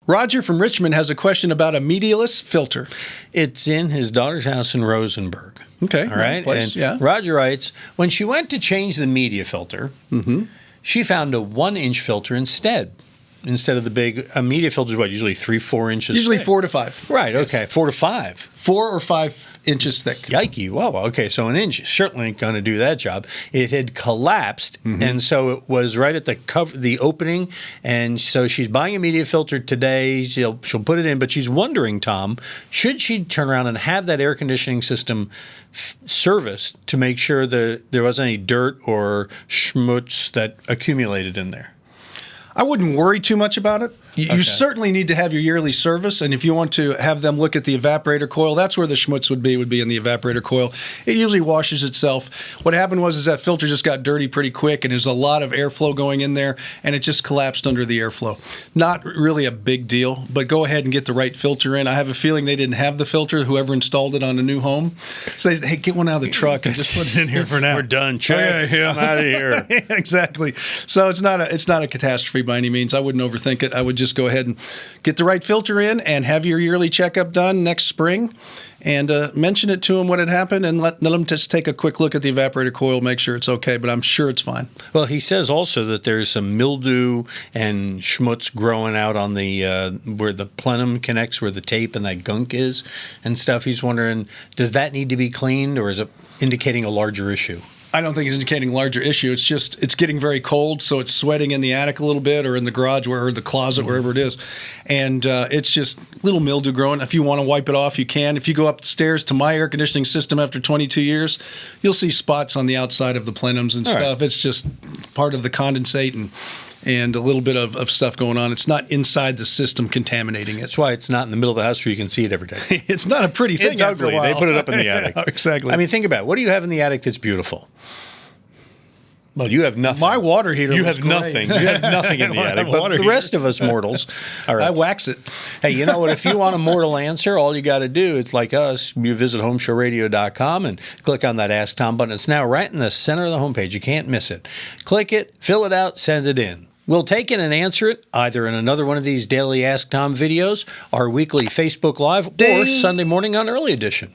Roger from Richmond has a question about a medialess filter. It's in his daughter's house in Rosenberg. Okay. All right. Place, and yeah. Roger writes, when she went to change the media filter, she found a 1-inch filter instead of the big media filter is what, usually 3-4 inches Usually thick. 4 to 5. Right, okay, 4 to 5. 4 or 5 inches thick. Yikey, whoa, okay, so an inch certainly ain't going to do that job. It had collapsed, and so it was right at the opening, and so she's buying a media filter today. She'll put it in, but she's wondering, Tom, should she turn around and have that air conditioning system serviced to make sure that there wasn't any dirt or schmutz that accumulated in there? I wouldn't worry too much about it. You certainly need to have your yearly service, and if you want to have them look at the evaporator coil, that's where the schmutz would be in the evaporator coil. It usually washes itself. What happened was that filter just got dirty pretty quick, and there's a lot of airflow going in there, and it just collapsed under the airflow. Not really a big deal, but go ahead and get the right filter in. I have a feeling they didn't have the filter, whoever installed it on a new home. So they said, hey, get one out of the truck and just put it in here for now. We're done. Check. Yeah. I'm out of here. Exactly. So it's not a catastrophe by any means. I wouldn't overthink it. I would just go ahead and get the right filter in and have your yearly checkup done next spring and mention it to them what had happened and let them just take a quick look at the evaporator coil, make sure it's okay, but I'm sure it's fine. Well, he says also that there's some mildew and schmutz growing out on the where the plenum connects, where the tape and that gunk is and stuff. He's wondering, does that need to be cleaned, or is it indicating a larger issue? I don't think it's indicating a larger issue. It's just it's getting very cold, so it's sweating in the attic a little bit or in the garage or the closet, wherever it is. And it's just little mildew growing. If you want to wipe it off, you can. If you go upstairs to my air conditioning system after 22 years, you'll see spots on the outside of the plenums and stuff. Right. It's just part of the condensate and a little bit of stuff going on. It's not inside the system contaminating it. That's why it's not in the middle of the house where you can see it every day. It's not a pretty thing. It's ugly. They put it up in the attic. Yeah, exactly. I mean, think about it. What do you have in the attic that's beautiful? Well, you have nothing. My water heater. You have nothing. You have nothing in the attic. But the rest of us mortals, all right. I wax it. Hey, you know what? If you want a mortal answer, all you got to do, it's like us. You visit HomeShowRadio.com and click on that Ask Tom button. It's now right in the center of the homepage. You can't miss it. Click it, fill it out, send it in. We'll take it and answer it either in another one of these daily Ask Tom videos, our weekly Facebook Live, or Sunday morning on Early Edition.